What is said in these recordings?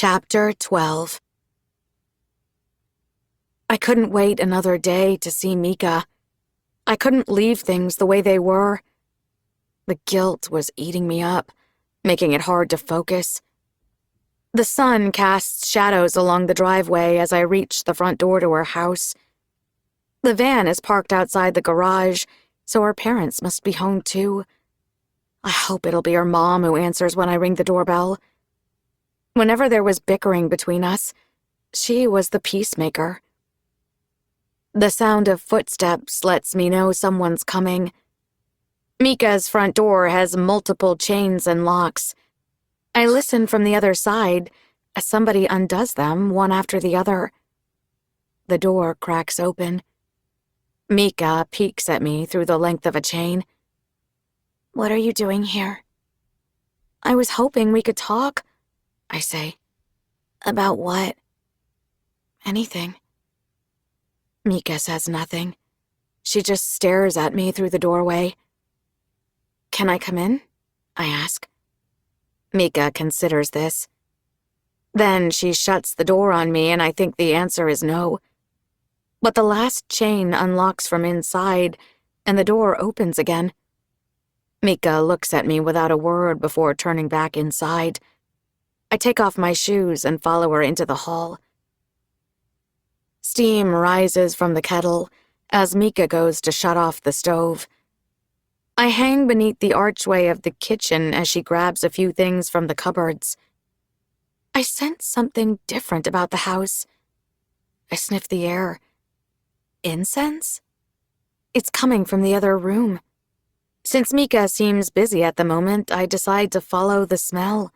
Chapter 12. I couldn't wait another day to see Mika. I couldn't leave things the way they were. The guilt was eating me up, making it hard to focus. The sun casts shadows along the driveway as I reach the front door to her house. The van is parked outside the garage, so her parents must be home too. I hope it'll be her mom who answers when I ring the doorbell. Whenever there was bickering between us, she was the peacemaker. The sound of footsteps lets me know someone's coming. Mika's front door has multiple chains and locks. I listen from the other side as somebody undoes them one after the other. The door cracks open. Mika peeks at me through the length of a chain. "What are you doing here?" "I was hoping we could talk," I say. "About what?" "Anything." Mika says nothing. She just stares at me through the doorway. "Can I come in?" I ask. Mika considers this. Then she shuts the door on me, and I think the answer is no. But the last chain unlocks from inside, and the door opens again. Mika looks at me without a word before turning back inside. I take off my shoes and follow her into the hall. Steam rises from the kettle as Mika goes to shut off the stove. I hang beneath the archway of the kitchen as she grabs a few things from the cupboards. I sense something different about the house. I sniff the air. Incense? It's coming from the other room. Since Mika seems busy at the moment, I decide to follow the smell.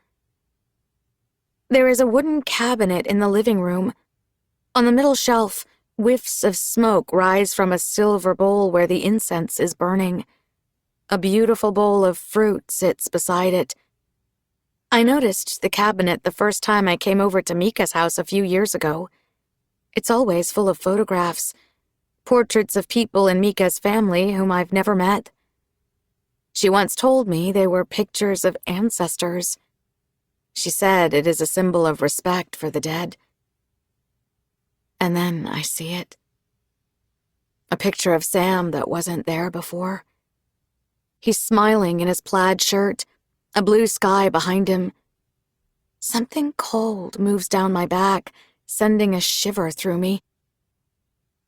There is a wooden cabinet in the living room. On the middle shelf, whiffs of smoke rise from a silver bowl where the incense is burning. A beautiful bowl of fruit sits beside it. I noticed the cabinet the first time I came over to Mika's house a few years ago. It's always full of photographs, portraits of people in Mika's family whom I've never met. She once told me they were pictures of ancestors. She said it is a symbol of respect for the dead. And then I see it. A picture of Sam that wasn't there before. He's smiling in his plaid shirt, a blue sky behind him. Something cold moves down my back, sending a shiver through me.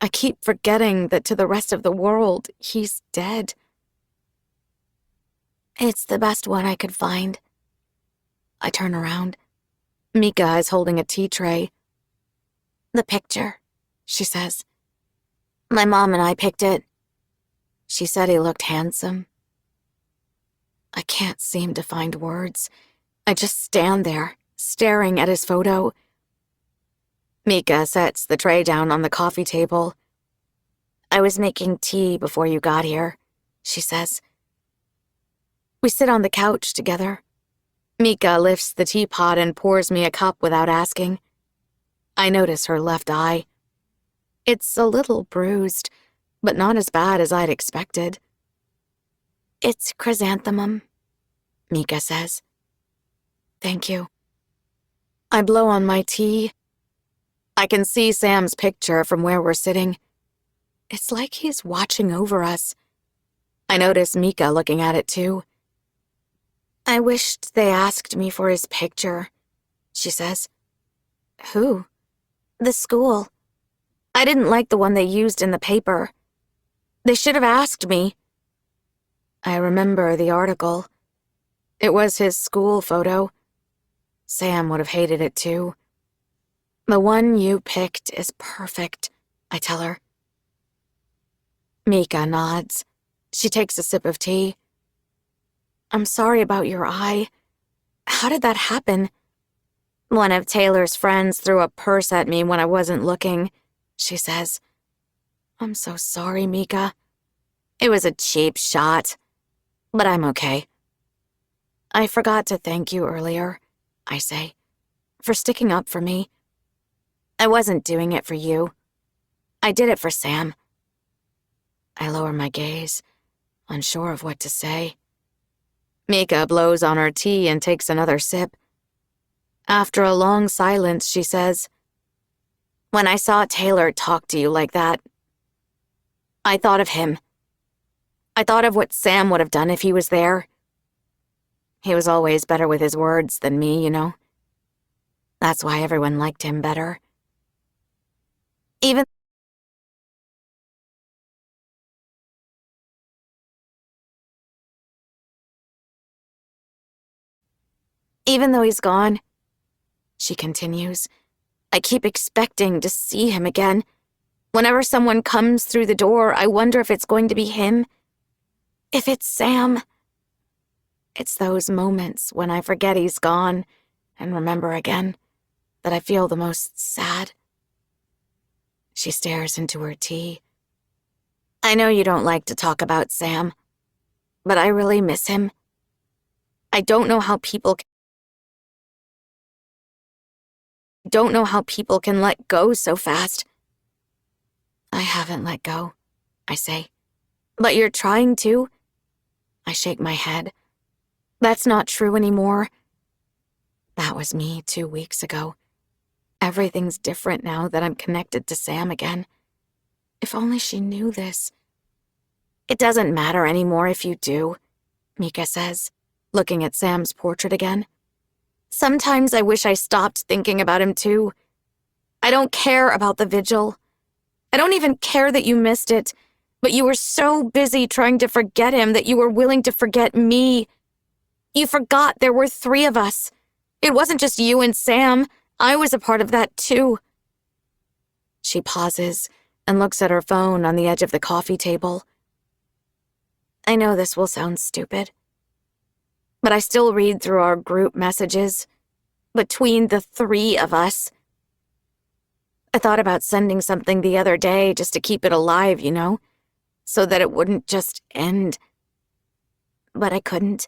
I keep forgetting that to the rest of the world, he's dead. "It's the best one I could find." I turn around. Mika is holding a tea tray. "The picture," she says. "My mom and I picked it. She said he looked handsome." I can't seem to find words. I just stand there, staring at his photo. Mika sets the tray down on the coffee table. "I was making tea before you got here," she says. We sit on the couch together. Mika lifts the teapot and pours me a cup without asking. I notice her left eye. It's a little bruised, but not as bad as I'd expected. "It's chrysanthemum," Mika says. "Thank you." I blow on my tea. I can see Sam's picture from where we're sitting. It's like he's watching over us. I notice Mika looking at it too. "I wished they asked me for his picture," she says. "Who?" "The school. I didn't like the one they used in the paper. They should have asked me." I remember the article. It was his school photo. Sam would have hated it too. "The one you picked is perfect," I tell her. Mika nods. She takes a sip of tea. "I'm sorry about your eye. How did that happen?" "One of Taylor's friends threw a purse at me when I wasn't looking," she says. "I'm so sorry, Mika." "It was a cheap shot, but I'm okay." "I forgot to thank you earlier," I say, "for sticking up for me. I wasn't doing it for you. I did it for Sam." I lower my gaze, unsure of what to say. Mika blows on her tea and takes another sip. After a long silence, she says, "When I saw Taylor talk to you like that, I thought of him. I thought of what Sam would have done if he was there. He was always better with his words than me, you know. That's why everyone liked him better. Even though he's gone," she continues, "I keep expecting to see him again. Whenever someone comes through the door, I wonder if it's going to be him. If it's Sam. It's those moments when I forget he's gone and remember again that I feel the most sad." She stares into her tea. "I know you don't like to talk about Sam, but I really miss him. I don't know how people can let go so fast." "I haven't let go," I say. "But you're trying to." I shake my head. "That's not true anymore. That was me 2 weeks ago. Everything's different now that I'm connected to Sam again. If only she knew this." "It doesn't matter anymore if you do," Mika says, looking at Sam's portrait again. "Sometimes I wish I stopped thinking about him too. I don't care about the vigil. I don't even care that you missed it, but you were so busy trying to forget him that you were willing to forget me. You forgot there were 3 of us. It wasn't just you and Sam. I was a part of that too." She pauses and looks at her phone on the edge of the coffee table. "I know this will sound stupid, but I still read through our group messages between the 3 of us. I thought about sending something the other day just to keep it alive, you know, so that it wouldn't just end. But I couldn't,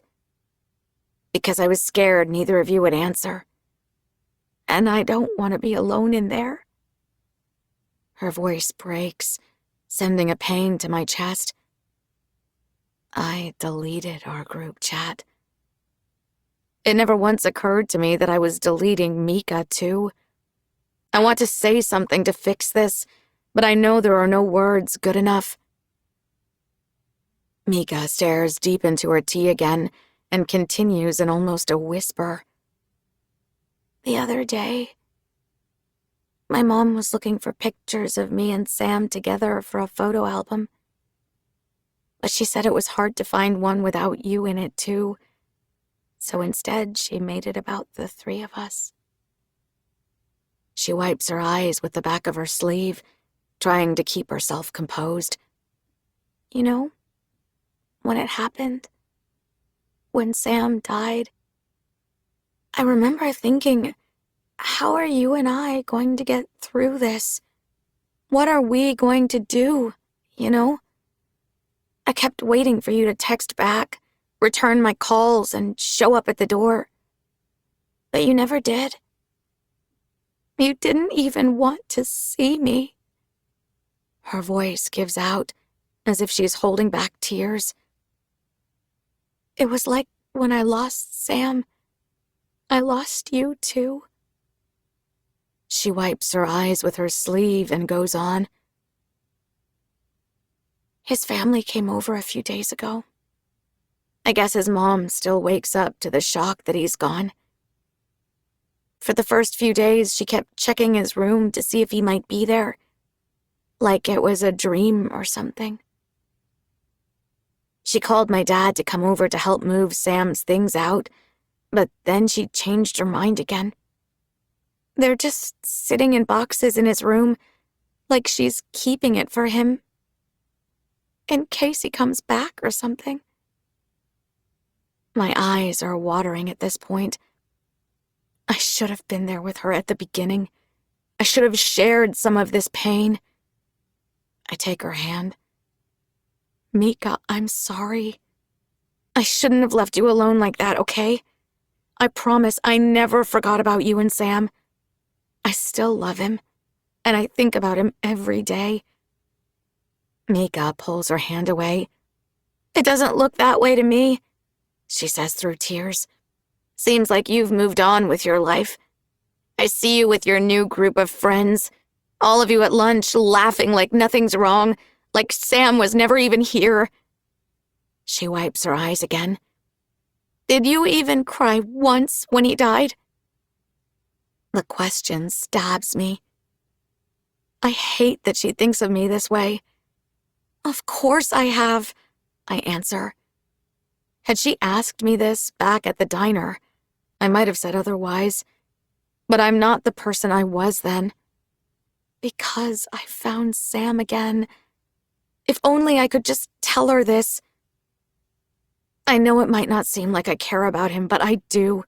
because I was scared neither of you would answer. And I don't want to be alone in there." Her voice breaks, sending a pain to my chest. I deleted our group chat. It never once occurred to me that I was deleting Mika too. I want to say something to fix this, but I know there are no words good enough. Mika stares deep into her tea again and continues in almost a whisper. "The other day, my mom was looking for pictures of me and Sam together for a photo album. But she said it was hard to find one without you in it too. So instead, she made it about the 3 of us." She wipes her eyes with the back of her sleeve, trying to keep herself composed. "You know, when it happened, when Sam died, I remember thinking, how are you and I going to get through this? What are we going to do, you know? I kept waiting for you to text back, return my calls, and show up at the door. But you never did. You didn't even want to see me." Her voice gives out, as if she's holding back tears. "It was like when I lost Sam, I lost you too." She wipes her eyes with her sleeve and goes on. "His family came over a few days ago. I guess his mom still wakes up to the shock that he's gone. For the first few days, she kept checking his room to see if he might be there, like it was a dream or something. She called my dad to come over to help move Sam's things out, but then she changed her mind again. They're just sitting in boxes in his room, like she's keeping it for him, in case he comes back or something." My eyes are watering at this point. I should have been there with her at the beginning. I should have shared some of this pain. I take her hand. "Mika, I'm sorry. I shouldn't have left you alone like that, okay? I promise I never forgot about you and Sam. I still love him, and I think about him every day." Mika pulls her hand away. "It doesn't look that way to me," she says through tears. "Seems like you've moved on with your life. I see you with your new group of friends. All of you at lunch laughing like nothing's wrong, like Sam was never even here. She wipes her eyes again. Did you even cry once when he died? The question stabs me. I hate that she thinks of me this way. Of course I have, I answer. Had she asked me this back at the diner, I might have said otherwise, but I'm not the person I was then. Because I found Sam again. If only I could just tell her this. I know it might not seem like I care about him, but I do.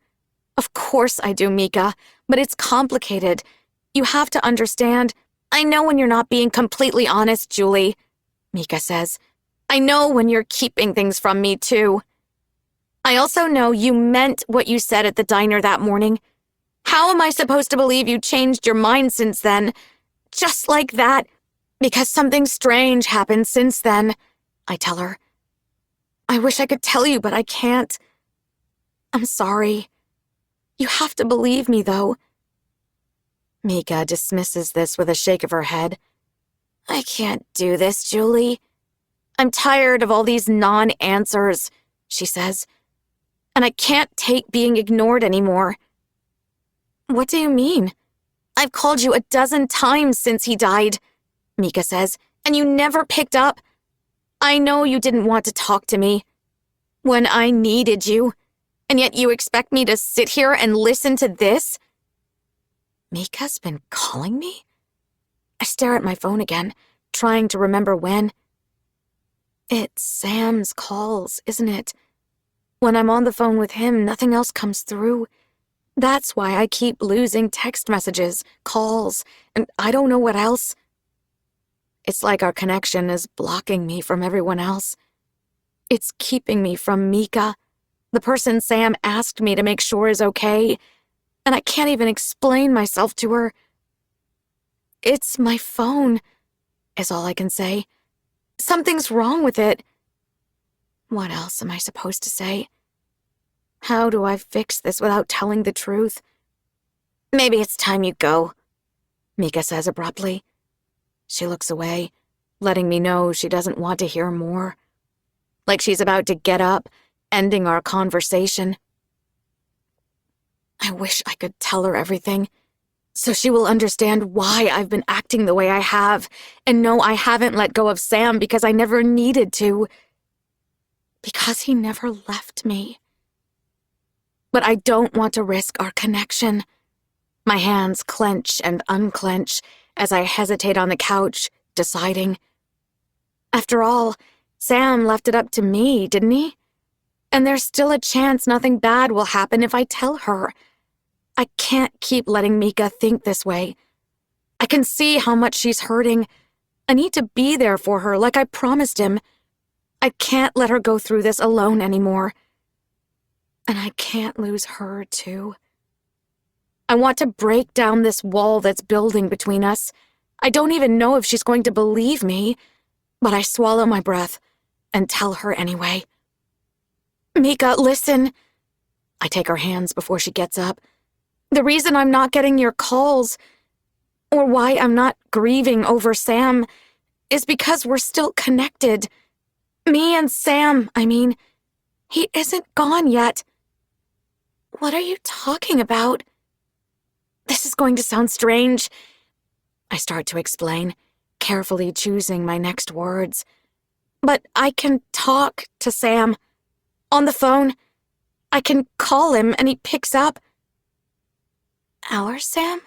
Of course I do, Mika, but it's complicated. You have to understand. I know when you're not being completely honest, Julie, Mika says. I know when you're keeping things from me, too. I also know you meant what you said at the diner that morning. How am I supposed to believe you changed your mind since then? Just like that, because something strange happened since then, I tell her. I wish I could tell you, but I can't. I'm sorry. You have to believe me, though. Mika dismisses this with a shake of her head. I can't do this, Julie. I'm tired of all these non-answers, she says. And I can't take being ignored anymore. What do you mean? I've called you 12 times since he died, Mika says, and you never picked up. I know you didn't want to talk to me when I needed you, and yet you expect me to sit here and listen to this? Mika's been calling me? I stare at my phone again, trying to remember when. It's Sam's calls, isn't it? When I'm on the phone with him, nothing else comes through. That's why I keep losing text messages, calls, and I don't know what else. It's like our connection is blocking me from everyone else. It's keeping me from Mika, the person Sam asked me to make sure is okay, and I can't even explain myself to her. It's my phone, is all I can say. Something's wrong with it. What else am I supposed to say? How do I fix this without telling the truth? Maybe it's time you go, Mika says abruptly. She looks away, letting me know she doesn't want to hear more. Like she's about to get up, ending our conversation. I wish I could tell her everything, so she will understand why I've been acting the way I have, and know I haven't let go of Sam because I never needed to. Because he never left me. But I don't want to risk our connection. My hands clench and unclench as I hesitate on the couch, deciding. After all, Sam left it up to me, didn't he? And there's still a chance nothing bad will happen if I tell her. I can't keep letting Mika think this way. I can see how much she's hurting. I need to be there for her like I promised him. I can't let her go through this alone anymore. And I can't lose her, too. I want to break down this wall that's building between us. I don't even know if she's going to believe me, but I swallow my breath and tell her anyway. Mika, listen. I take her hands before she gets up. The reason I'm not getting your calls, or why I'm not grieving over Sam, is because we're still connected. Me and Sam, I mean. He isn't gone yet. What are you talking about? This is going to sound strange. I start to explain, carefully choosing my next words. But I can talk to Sam. On the phone. I can call him and he picks up. Our Sam?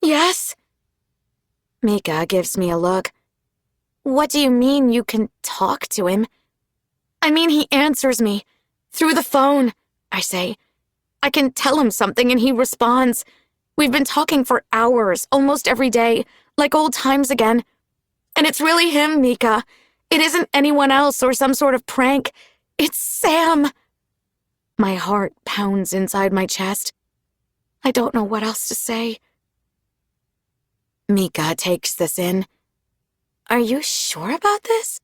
Yes. Mika gives me a look. What do you mean you can talk to him? I mean he answers me. Through the phone, I say. I can tell him something and he responds. We've been talking for hours, almost every day, like old times again. And it's really him, Mika. It isn't anyone else or some sort of prank. It's Sam. My heart pounds inside my chest. I don't know what else to say. Mika takes this in. Are you sure about this?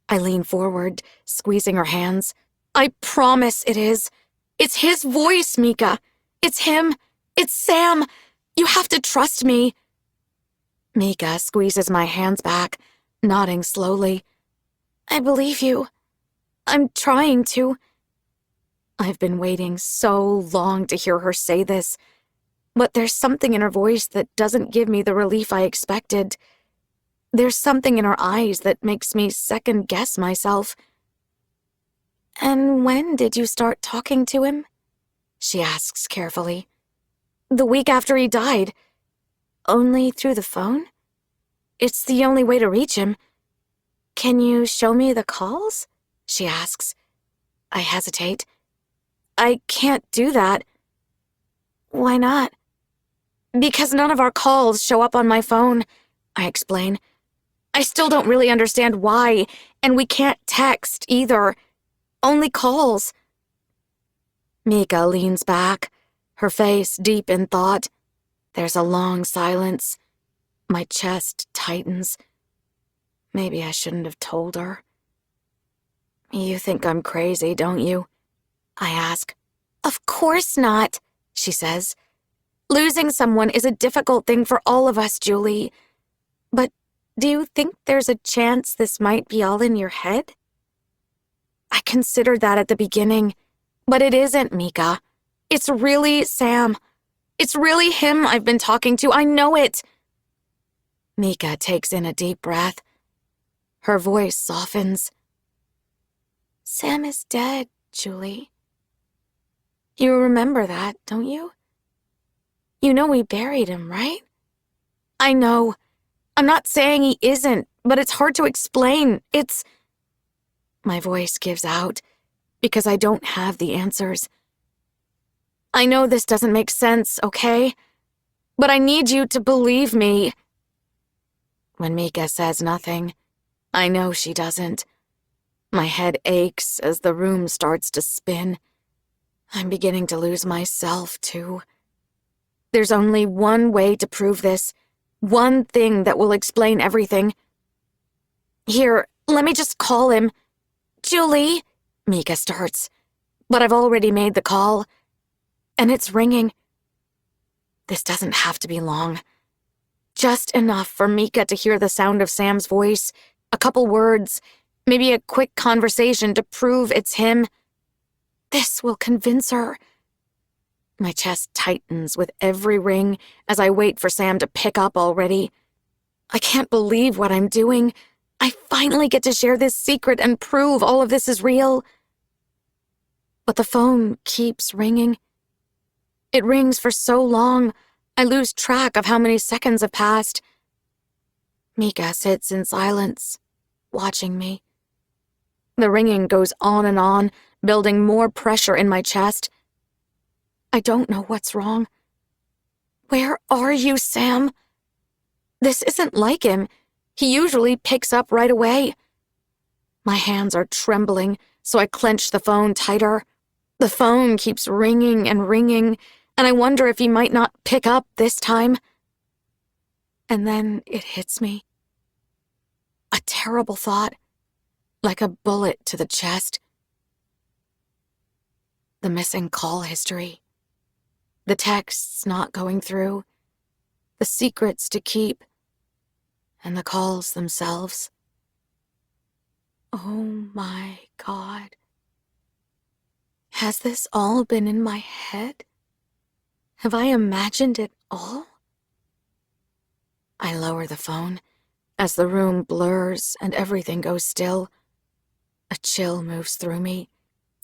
I lean forward, squeezing her hands. I promise it is. It's his voice, Mika. It's him, It's Sam! You have to trust me! Mika squeezes my hands back, nodding slowly. I believe you. I'm trying to. I've been waiting so long to hear her say this, but there's something in her voice that doesn't give me the relief I expected. There's something in her eyes that makes me second-guess myself. And when did you start talking to him? She asks carefully. The week after he died. Only through the phone? It's the only way to reach him. Can you show me the calls? She asks. I hesitate. I can't do that. Why not? Because none of our calls show up on my phone, I explain. I still don't really understand why, and we can't text either. Only calls. Mika leans back, her face deep in thought. There's a long silence. My chest tightens. Maybe I shouldn't have told her. You think I'm crazy, don't you? I ask. Of course not, she says. Losing someone is a difficult thing for all of us, Julie. But do you think there's a chance this might be all in your head? I considered that at the beginning, but it isn't, Mika. It's really Sam. It's really him I've been talking to. I know it. Mika takes in a deep breath. Her voice softens. Sam is dead, Julie. You remember that, don't you? You know we buried him, right? I know. I'm not saying he isn't, but it's hard to explain. My voice gives out because I don't have the answers. I know this doesn't make sense, okay? But I need you to believe me. When Mika says nothing, I know she doesn't. My head aches as the room starts to spin. I'm beginning to lose myself, too. There's only one way to prove this. One thing that will explain everything. Here, let me just call him. Julie, Mika starts. But I've already made the call. And it's ringing. This doesn't have to be long. Just enough for Mika to hear the sound of Sam's voice, a couple words, maybe a quick conversation to prove it's him. This will convince her. My chest tightens with every ring as I wait for Sam to pick up already. I can't believe what I'm doing. I finally get to share this secret and prove all of this is real. But the phone keeps ringing. It rings for so long, I lose track of how many seconds have passed. Mika sits in silence, watching me. The ringing goes on and on, building more pressure in my chest. I don't know what's wrong. Where are you, Sam? This isn't like him. He usually picks up right away. My hands are trembling, so I clench the phone tighter. The phone keeps ringing, and I wonder if he might not pick up this time. And then it hits me. A terrible thought, like a bullet to the chest. The missing call history. The texts not going through. The secrets to keep. And the calls themselves. Oh my God. Has this all been in my head? Have I imagined it all? I lower the phone as the room blurs and everything goes still. A chill moves through me,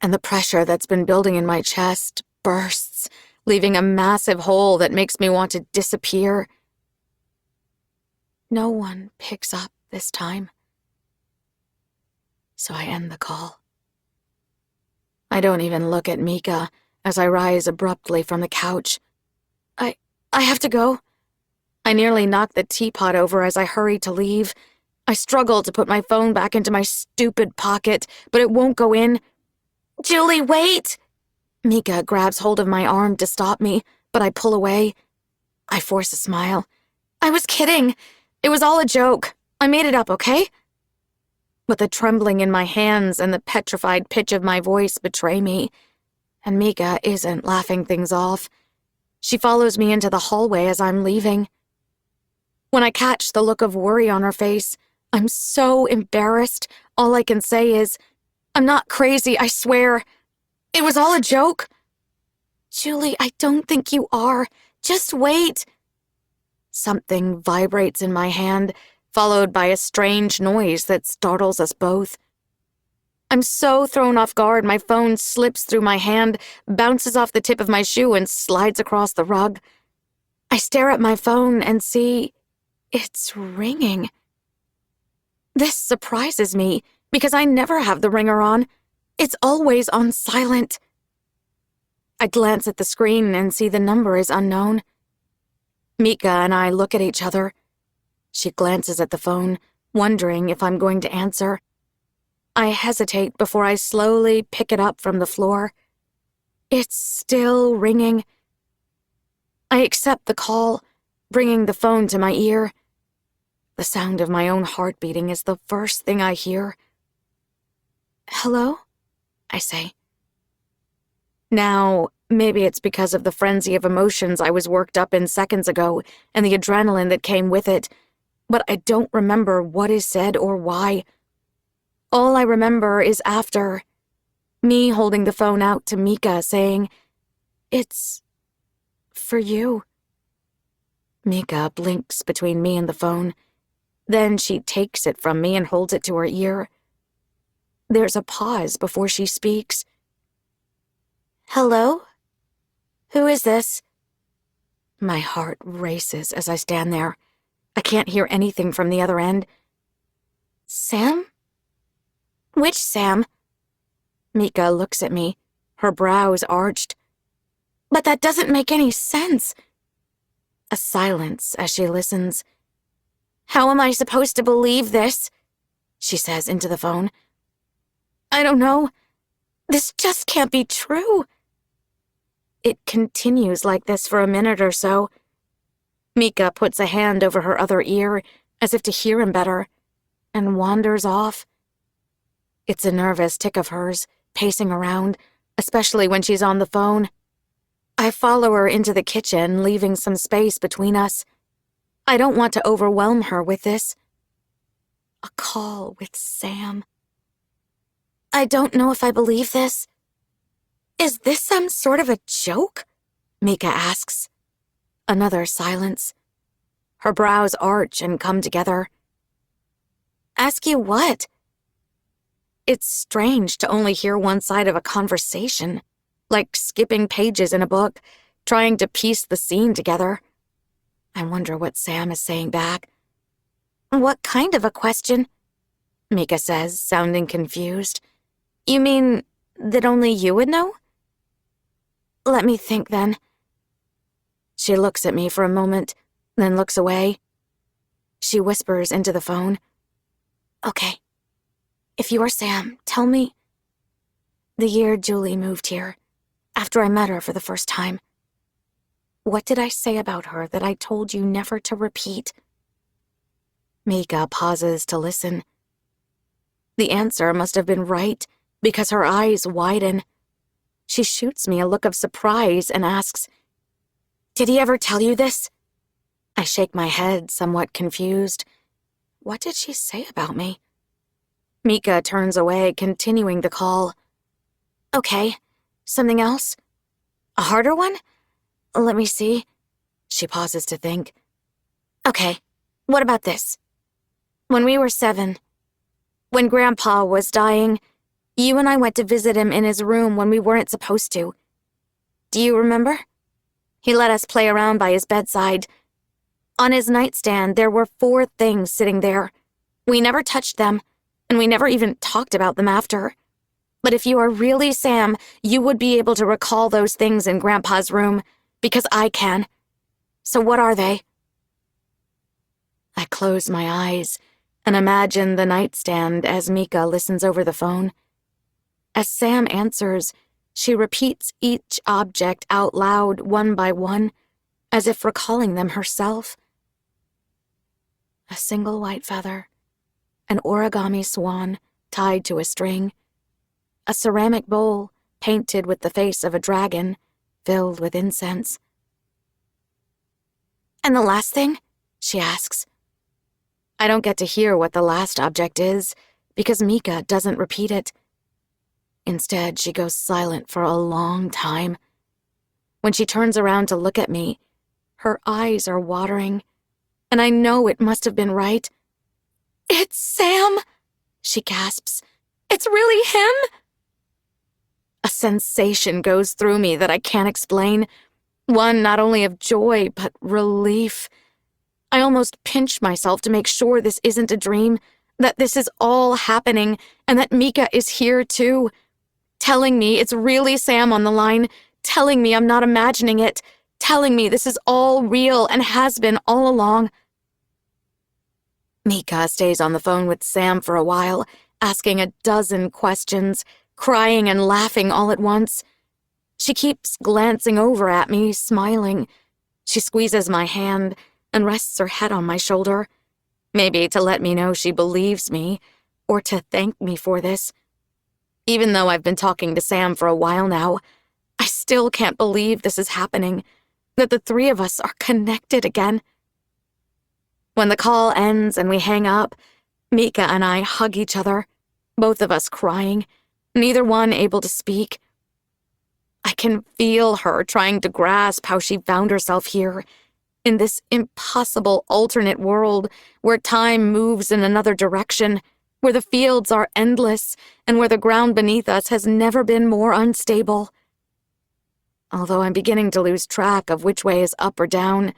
and the pressure that's been building in my chest bursts, leaving a massive hole that makes me want to disappear. No one picks up this time. So I end the call. I don't even look at Mika as I rise abruptly from the couch. I have to go. I nearly knock the teapot over as I hurry to leave. I struggle to put my phone back into my stupid pocket, but it won't go in. Julie, wait! Mika grabs hold of my arm to stop me, but I pull away. I force a smile. I was kidding. It was all a joke. I made it up, okay? But the trembling in my hands and the petrified pitch of my voice betray me. And Mika isn't laughing things off. She follows me into the hallway as I'm leaving. When I catch the look of worry on her face, I'm so embarrassed. All I can say is, "I'm not crazy, I swear. It was all a joke." "Julie, I don't think you are. Just wait." Something vibrates in my hand, followed by a strange noise that startles us both. I'm so thrown off guard, my phone slips through my hand, bounces off the tip of my shoe, and slides across the rug. I stare at my phone and see it's ringing. This surprises me, because I never have the ringer on. It's always on silent. I glance at the screen and see the number is unknown. Mika and I look at each other. She glances at the phone, wondering if I'm going to answer. I hesitate before I slowly pick it up from the floor. It's still ringing. I accept the call, bringing the phone to my ear. The sound of my own heart beating is the first thing I hear. "Hello?" I say. Now, maybe it's because of the frenzy of emotions I was worked up in seconds ago and the adrenaline that came with it, but I don't remember what is said or why. All I remember is after, me holding the phone out to Mika saying, "It's for you." Mika blinks between me and the phone. Then she takes it from me and holds it to her ear. There's a pause before she speaks. "Hello? Who is this?" My heart races as I stand there. I can't hear anything from the other end. "Sam? Which Sam?" Mika looks at me, her brows arched. "But that doesn't make any sense." A silence as she listens. "How am I supposed to believe this?" she says into the phone. "I don't know. This just can't be true." It continues like this for a minute or so. Mika puts a hand over her other ear, as if to hear him better, and wanders off. It's a nervous tick of hers, pacing around, especially when she's on the phone. I follow her into the kitchen, leaving some space between us. I don't want to overwhelm her with this. A call with Sam. "I don't know if I believe this. Is this some sort of a joke?" Mika asks. Another silence. Her brows arch and come together. "Ask you what?" It's strange to only hear one side of a conversation, like skipping pages in a book, trying to piece the scene together. I wonder what Sam is saying back. "What kind of a question?" Mika says, sounding confused. "You mean that only you would know?" "Let me think then." She looks at me for a moment, then looks away. She whispers into the phone. "Okay. If you're Sam, tell me." "The year Julie moved here, after I met her for the first time. What did I say about her that I told you never to repeat?" Mika pauses to listen. The answer must have been right, because her eyes widen. She shoots me a look of surprise and asks, "Did he ever tell you this?" I shake my head, somewhat confused. What did she say about me? Mika turns away, continuing the call. "Okay, something else? A harder one? Let me see." She pauses to think. "Okay, what about this? When we were 7, when Grandpa was dying, you and I went to visit him in his room when we weren't supposed to. Do you remember? He let us play around by his bedside. On his nightstand, there were 4 things sitting there. We never touched them, and we never even talked about them after. But if you are really Sam, you would be able to recall those things in Grandpa's room, because I can. So what are they?" I close my eyes and imagine the nightstand as Mika listens over the phone. As Sam answers, she repeats each object out loud, one by one, as if recalling them herself. A single white feather, an origami swan tied to a string, a ceramic bowl painted with the face of a dragon filled with incense, "And the last thing?" she asks. I don't get to hear what the last object is because Mika doesn't repeat it. Instead, she goes silent for a long time. When she turns around to look at me, her eyes are watering, and I know it must have been right. "It's Sam," she gasps. "It's really him?" A sensation goes through me that I can't explain. One not only of joy, but relief. I almost pinch myself to make sure this isn't a dream, that this is all happening, and that Mika is here too, telling me it's really Sam on the line, telling me I'm not imagining it, telling me this is all real and has been all along. Mika stays on the phone with Sam for a while, asking a dozen questions, crying and laughing all at once. She keeps glancing over at me, smiling. She squeezes my hand and rests her head on my shoulder, maybe to let me know she believes me, or to thank me for this. Even though I've been talking to Sam for a while now, I still can't believe this is happening, that the three of us are connected again. When the call ends and we hang up, Mika and I hug each other, both of us crying, neither one able to speak. I can feel her trying to grasp how she found herself here, in this impossible alternate world where time moves in another direction, where the fields are endless, and where the ground beneath us has never been more unstable. Although I'm beginning to lose track of which way is up or down,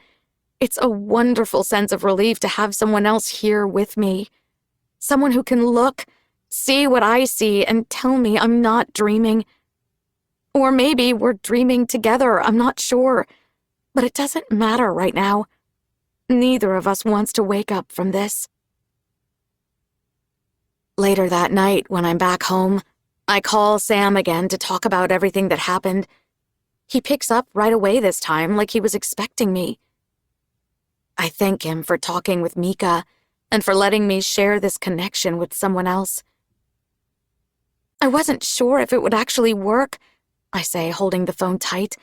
it's a wonderful sense of relief to have someone else here with me. Someone who can look, see what I see, and tell me I'm not dreaming. Or maybe we're dreaming together, I'm not sure. But it doesn't matter right now. Neither of us wants to wake up from this. Later that night, when I'm back home, I call Sam again to talk about everything that happened. He picks up right away this time, like he was expecting me. I thank him for talking with Mika and for letting me share this connection with someone else. "I wasn't sure if it would actually work," I say, holding the phone tight.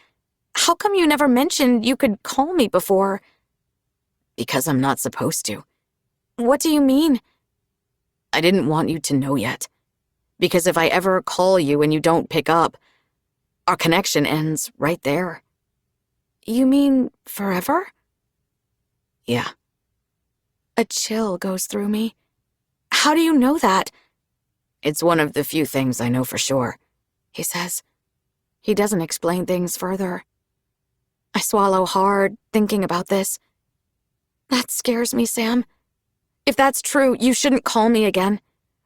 "How come you never mentioned you could call me before?" "Because I'm not supposed to." "What do you mean?" "I didn't want you to know yet. Because if I ever call you and you don't pick up, our connection ends right there." "You mean forever?" "Yeah." A chill goes through me. "How do you know that?" "It's one of the few things I know for sure," he says. He doesn't explain things further. I swallow hard, thinking about this. That scares me, Sam. If that's true, you shouldn't call me again.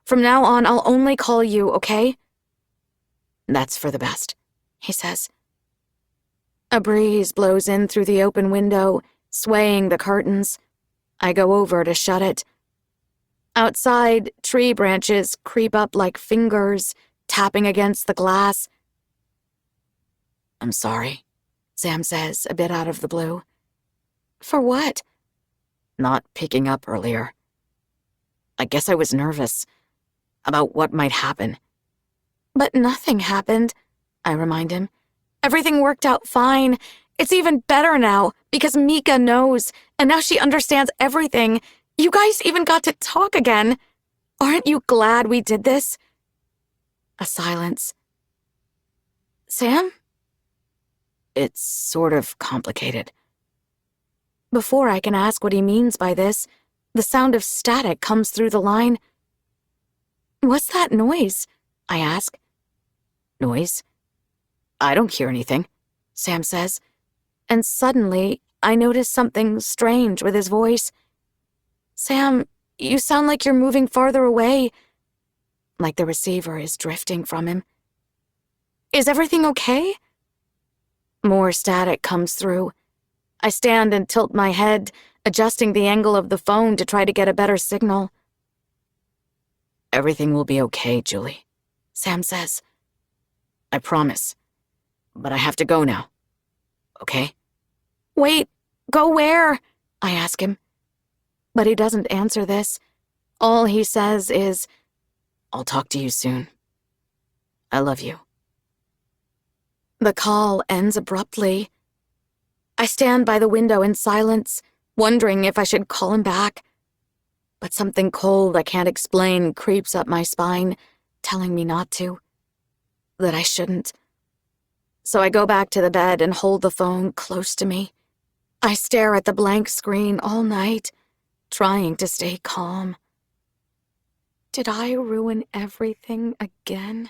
From now on, I'll only call you, okay? "That's for the best," he says. A breeze blows in through the open window, swaying the curtains. I go over to shut it. Outside, tree branches creep up like fingers, tapping against the glass. "I'm sorry," Sam says, a bit out of the blue. "For what?" "Not picking up earlier. I guess I was nervous about what might happen." "But nothing happened," I remind him. "Everything worked out fine. It's even better now, because Mika knows, and now she understands everything. You guys even got to talk again. Aren't you glad we did this?" A silence. "Sam?" "It's sort of complicated." Before I can ask what he means by this, the sound of static comes through the line. "What's that noise?" I ask. "Noise? I don't hear anything," Sam says, and suddenly I notice something strange with his voice. "Sam, you sound like you're moving farther away," like the receiver is drifting from him. "Is everything okay?" More static comes through. I stand and tilt my head, adjusting the angle of the phone to try to get a better signal. "Everything will be okay, Julie," Sam says. "I promise. But I have to go now. Okay?" "Wait, go where?" I ask him. But he doesn't answer this. All he says is, "I'll talk to you soon. I love you." The call ends abruptly. I stand by the window in silence, wondering if I should call him back. But something cold I can't explain creeps up my spine, telling me not to, that I shouldn't. So I go back to the bed and hold the phone close to me. I stare at the blank screen all night, trying to stay calm. Did I ruin everything again?